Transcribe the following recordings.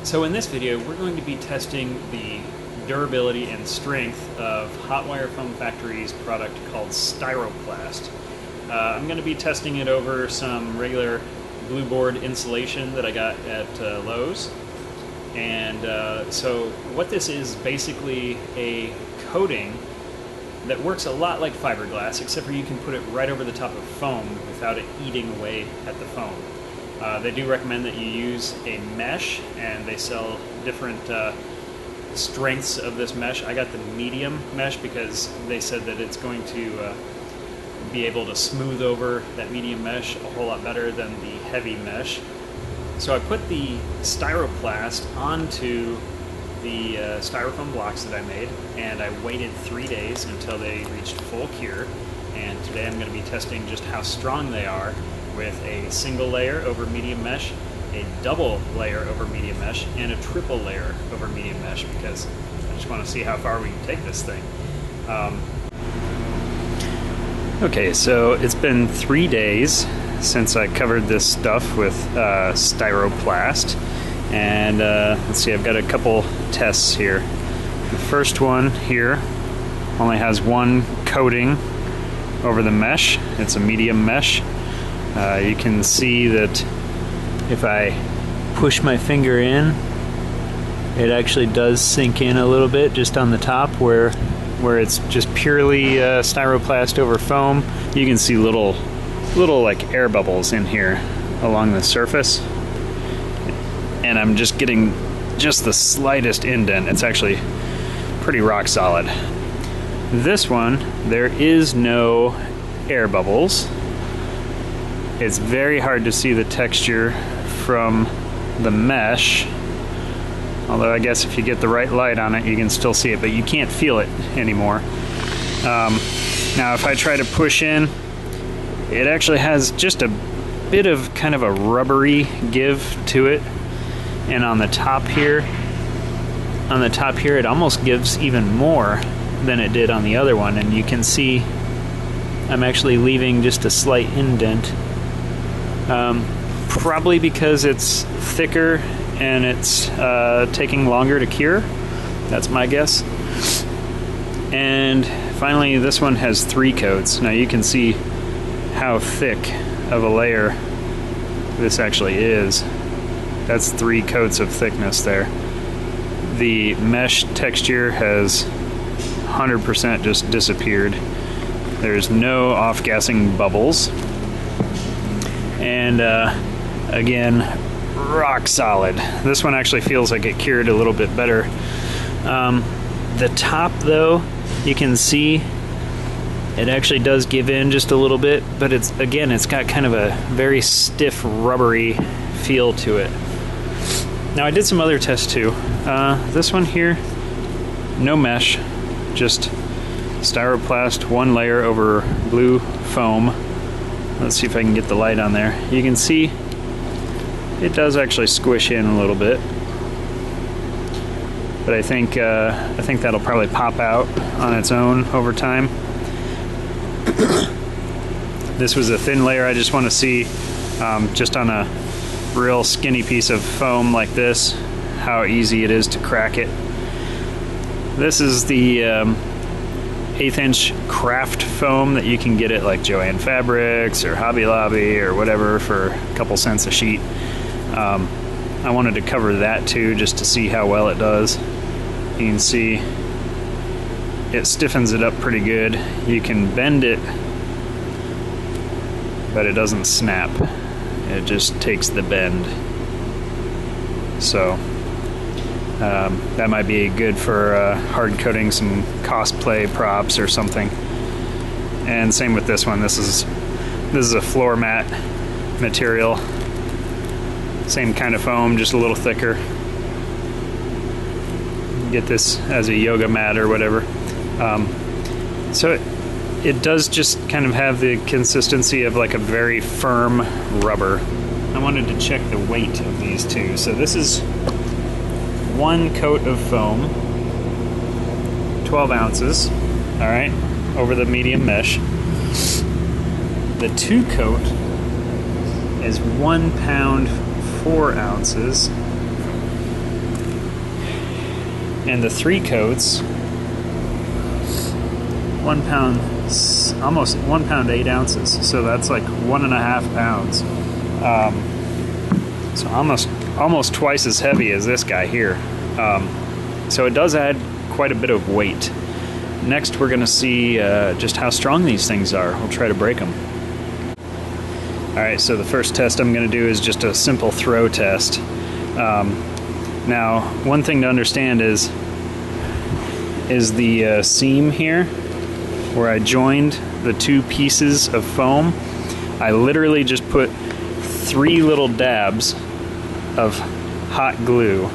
So in this video, we're going to be testing the durability and strength of Hot Wire Foam Factory's product called Styroplast. I'm going to be testing it over some regular glue board insulation that I got at Lowe's. And so what this is basically a coating that works a lot like fiberglass, except for you can put it right over the top of foam without it eating away at the foam. They do recommend that you use a mesh, and they sell different strengths of this mesh. I got the medium mesh because they said that it's going to be able to smooth over that medium mesh a whole lot better than the heavy mesh. So I put the Styroplast onto the styrofoam blocks that I made, and I waited 3 days until they reached full cure. And today I'm going to be testing just how strong they are with a single layer over medium mesh, a double layer over medium mesh, and a triple layer over medium mesh, because I just want to see how far we can take this thing. Okay, so it's been 3 days since I covered this stuff with Styroplast, and let's see, I've got a couple tests here. The first one here only has one coating over the mesh. It's a medium mesh. You can see that if I push my finger in, it actually does sink in a little bit just on the top where it's just purely Styroplast over foam. You can see little like air bubbles in here along the surface, and I'm just getting just the slightest indent. It's actually pretty rock solid. This one, there is no air bubbles. It's very hard to see the texture from the mesh, although I guess if you get the right light on it you can still see it, but you can't feel it anymore. Now if I try to push in, it actually has just a bit of kind of a rubbery give to it, and on the top here it almost gives even more than it did on the other one, and you can see I'm actually leaving just a slight indent. Probably because it's thicker and it's taking longer to cure. That's my guess. And finally, this one has 3 coats. Now you can see how thick of a layer this actually is. That's 3 coats of thickness there. The mesh texture has 100% just disappeared. There's no off-gassing bubbles. And again, rock solid. This one actually feels like it cured a little bit better. The top though, you can see it actually does give in just a little bit, but it's got kind of a very stiff rubbery feel to it. Now I did some other tests too. This one here, no mesh, just Styroplast, 1 layer over blue foam. Let's see if I can get the light on there. You can see it does actually squish in a little bit, but I think that'll probably pop out on its own over time. This was a thin layer. I just want to see, just on a real skinny piece of foam like this, how easy it is to crack it. This is the 1/8 inch craft foam that you can get at like Joann Fabrics or Hobby Lobby or whatever for a couple cents a sheet. I wanted to cover that too, just to see how well it does. You can see it stiffens it up pretty good. You can bend it, but it doesn't snap. It just takes the bend. So that might be good for hard coating some cosplay props or something. And same with this one. This is a floor mat material. Same kind of foam, just a little thicker. Get this as a yoga mat or whatever. So it does just kind of have the consistency of like a very firm rubber. I wanted to check the weight of these two. So this is 1 coat of foam, 12 ounces, all right, over the medium mesh. The 2 coat is 1 pound 4 ounces, And the 3 coats, 1 pound, almost 1 pound 8 ounces. So that's like 1.5 pounds. So almost twice as heavy as this guy here. So it does add quite a bit of weight. Next, we're going to see just how strong these things are. We'll try to break them. Alright, so the first test I'm going to do is just a simple throw test. Now, one thing to understand is the seam here, where I joined the 2 pieces of foam. I literally just put 3 little dabs of hot glue,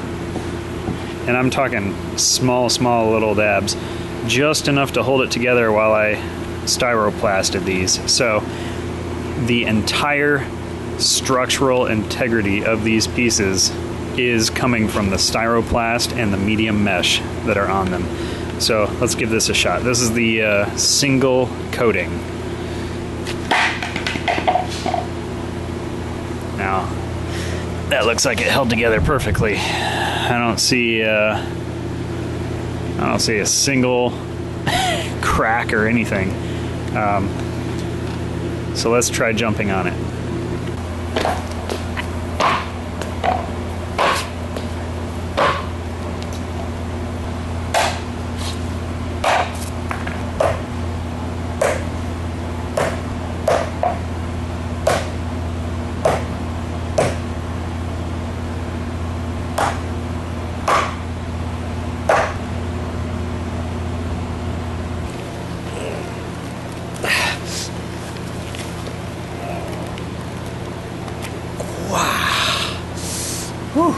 and I'm talking small little dabs, just enough to hold it together while I styroplasted these. So the entire structural integrity of these pieces is coming from the Styroplast and the medium mesh that are on them. So let's give this a shot. This is the single coating. Now, that looks like it held together perfectly. I don't see a single crack or anything. So let's try jumping on it. Whew.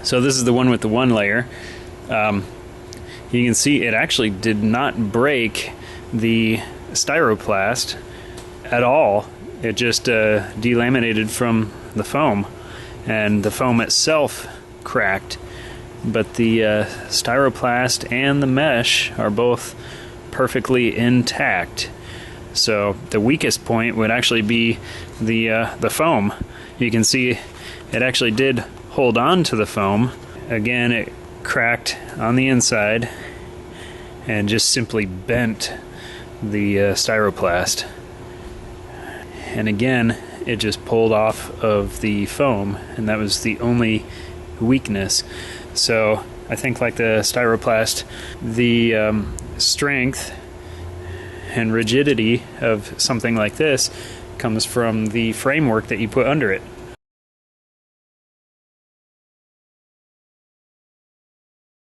So this is the one with the 1 layer. You can see it actually did not break the Styroplast at all. It just delaminated from the foam, and the foam itself cracked, but the Styroplast and the mesh are both perfectly intact. So the weakest point would actually be the foam. You can see it actually did hold on to the foam. Again, it cracked on the inside and just simply bent the Styroplast. And again, it just pulled off of the foam, and that was the only weakness. So I think, like the Styroplast, the strength and rigidity of something like this comes from the framework that you put under it.